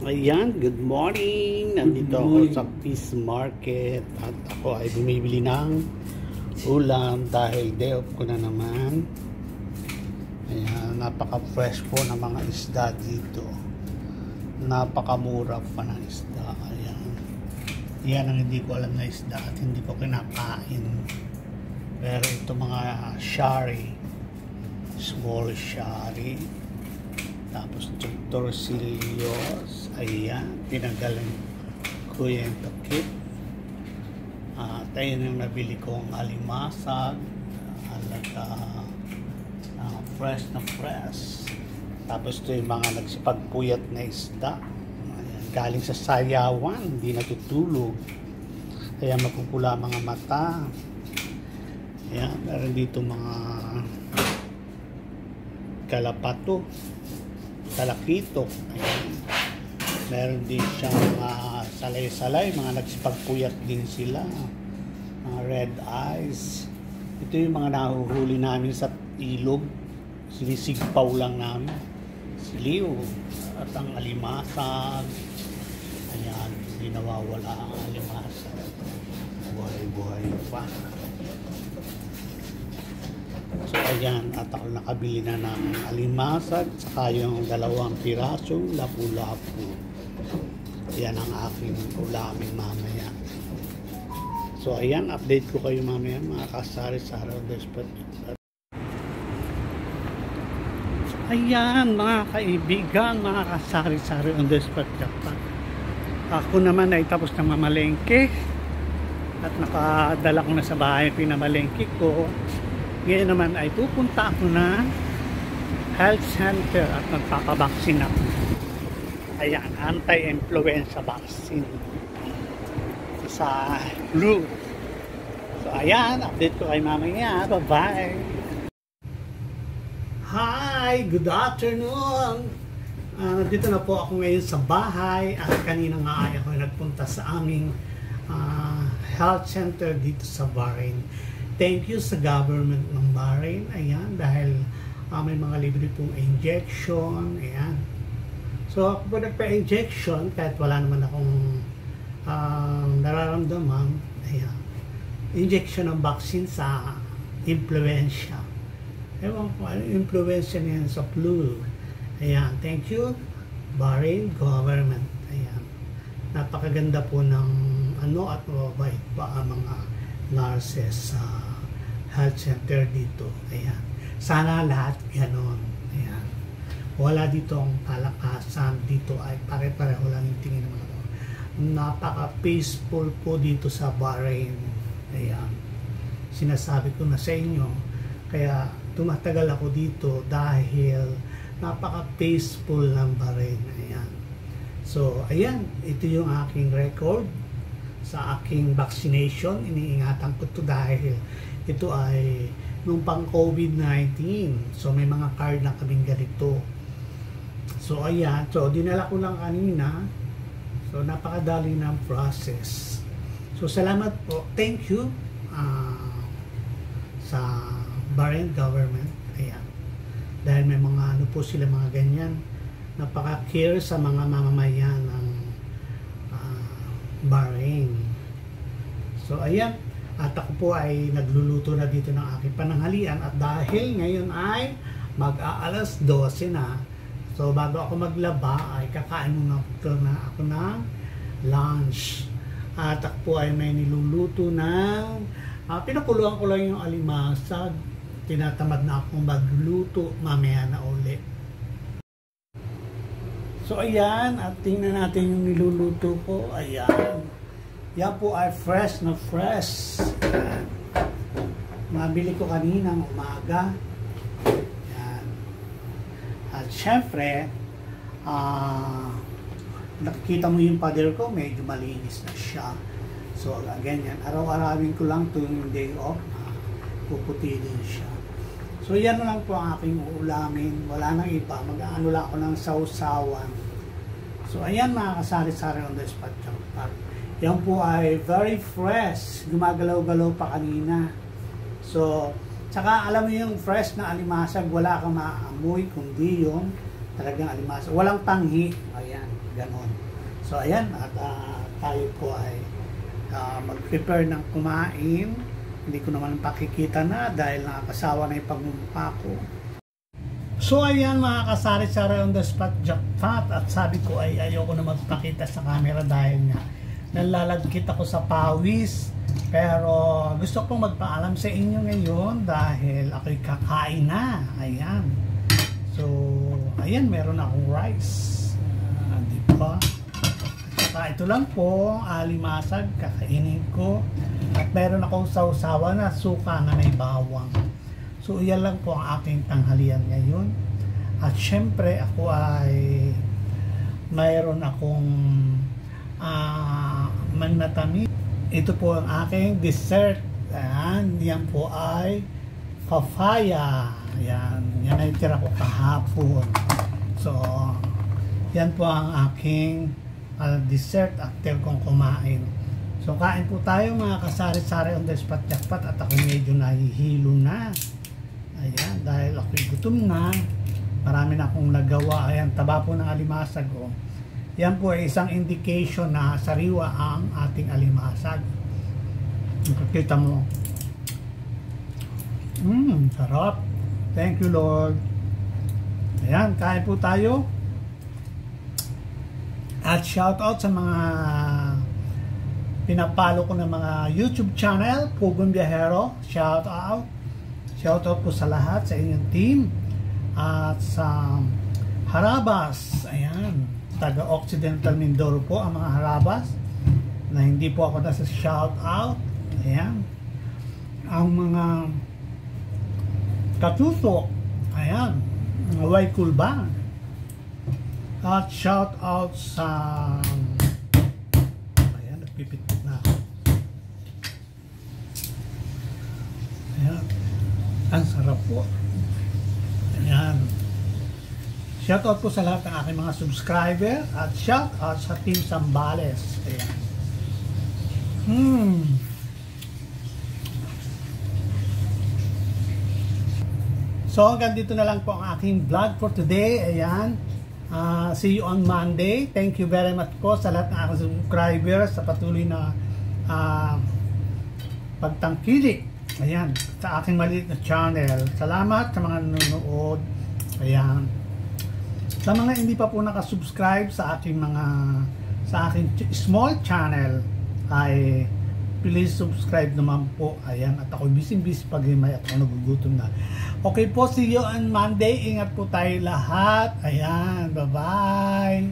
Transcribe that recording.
Ayan, good morning. Nandito ako sa Peace Market at ako ay bumibili ng ulam dahil day off ko na naman. Ayan, napaka-fresh po ng mga isda dito. Napakamura pa ng isda. Ayan. Yan ang hindi ko alam na isda at hindi ko kinakain. Pero ito mga shari, small shari. Tapos torsillos, ayan, pinagaling ko yung takip. At ayun yung nabili kong alimasag, alaga, fresh na fresh. Tapos ito yung mga nagsipagpuyat na isda. Ayan, galing sa sayawan, hindi natutulog. Kaya mapupula mga mata. Ayan, meron dito mga kalapato. Talakitok. Ayan. Meron din siyang salay-salay, mga nagsipagpuyat din sila, mga red eyes. Ito yung mga nahuhuli namin sa ilog, sinisigpaw lang namin, siliw at ang alimasag. Ayan, hindi nawawala ang alimasag, buhay-buhay pa. So ayan, at ako nakabili na ng alimasag saka yung 2 pirasong lapu-lapu. Yan ang aking ulamin mamaya. So ayan, update ko kayo mamaya mga kasari-sari on the spot. Ayan mga kaibigan, mga kasari-sari on the spot. Ako naman ay tapos na mamalengke at nakadala ko na sa bahay pinamalengke ko. Ngayon naman ay pupunta ako na health center at magpapabaksin ako. Ayan, anti-influenza vaccine sa flu. So ayan, update ko kayo mamaya. Bye-bye! Hi! Good afternoon! Dito na po ako ngayon sa bahay at kanina nga ay ako nagpunta sa aming health center dito sa Bahrain. Thank you sa government ng Bahrain, ayan, dahil may mga libre pong injection, ayan. So, ako po nagpa-injection, kahit wala naman akong nararamdaman, ayan. Injection ng vaccine sa influenza. Ewan ko, influenza niyan sa flu. Ayan, thank you, Bahrain government, ayan. Napakaganda po ng at mababait pa ang mga nurses sa health center dito. Ayan. Sana lahat ganon. Ayan. Wala dito ang palakasan. Dito ay pare-pareho lang yung tingin ng mga. Napaka-peaceful po dito sa Bahrain. Ayan. Sinasabi ko na sa inyo. Kaya tumatagal ako dito dahil napaka-peaceful ng Bahrain. Ayan. So, ayan. Ito yung aking record sa aking vaccination. Iniingatan ko ito dahil ito ay nung pang COVID-19. So may mga card na kaming ganito. So ayan, so dinala ko lang kanina. So napakadali ng process. So salamat po. Thank you sa Bahrain government. Ayan. Dahil may mga ano po sila mga ganyan. Napaka-care sa mga mamamayan ng Bahrain. So ayan, at ako po ay nagluluto na dito ng aking pananghalian at dahil ngayon ay mag-aalas 12 na, so bago ako maglaba ay kakain muna ako ng lunch. At ako po ay may niluluto ng pinakuluan ko lang yung alimasag. Tinatamad na akong magluto, mamaya na ulit. So ayan, at tingnan natin yung niluluto ko. Ayan. Yan po ay fresh na fresh. Ayan. Mabili ko kaninang umaga. Ayan. At syempre, nakikita mo yung pader ko, medyo malinis na siya. So ganyan, araw-arawin ko lang tuwing day off. Puputi din siya. So yan na lang po ang aking uulamin. Wala nang iba. Mag-aano lang ako ng sausawan. So ayan mga kasari-sari on the spot. Yan po ay very fresh. Gumagalaw-galaw pa kanina. So, tsaka alam mo yung fresh na alimasag, wala kang maamoy kundi yung talagang alimasag. Walang tanghi. Ayan. ganon. So ayan, at tayo po ay mag-prepare ng kumain. Hindi ko naman pakikita na dahil nakakasawa na yung pagmumukha ko. So ayan mga kasari-sari on the spot jackpot, at sabi ko ay ayoko na magpakita sa camera dahil nga nalalagkit ako sa pawis. Pero gusto kong magpaalam sa inyo ngayon dahil ako'y kakain na. Ayan. So ayan, meron akong rice. Di ba? At saka ito lang po, alimasag, kakainin ko. At meron akong sausawa na suka na may bawang. So, iyan lang po ang aking tanghalian ngayon. At syempre, ako ay mayroon akong manatamis. Ito po ang aking dessert. Ayan, yan po ay papaya. Ayan, yan ay tira ko kahapon. So, yan po ang aking dessert after kong kumain. So, kain po tayo mga kasari-sari on the spot jackpot, at ako medyo nahihilo na. Ayan, dahil ako'y gutom na. Marami na akong nagawa. Ayan, taba po ng alimasag. Oh. Yan po ay isang indication na sariwa ang ating alimasag. Nakikita mo. Sarap. Thank you, Lord. Ayan, kain po tayo. At shout out sa mga pinapalo ko ng mga YouTube channel, Pugong Biyahero. Shout out. Shout out po sa lahat, sa inyong team. At sa Harabas, ayan, taga Occidental Mindoro po ang mga Harabas, na hindi po ako nasa shout out. Ayan. Ang mga Katusok, ayan, mga Waikulbang. At shout out sa, ayan, nagpipit na ako. Ayan. Ang sarap po. Ayan. Shout out po sa lahat ng aking mga subscriber, at shout out sa Team Sambales. Ayan. So hanggang dito na lang po ang aking vlog for today. Ayan. See you on Monday. Thank you very much po sa lahat ng aking subscribers sa patuloy na pagtangkilik. Ayan, sa aking maliit na channel. Salamat sa mga nanonood. Ayan. Sa mga hindi pa po nakasubscribe sa aking small channel, ay please subscribe naman po. Ayan, at ako busy pag-himay at ako nagugutom na. Okay po, see you on Monday. Ingat po tayo lahat. Ayan, bye-bye.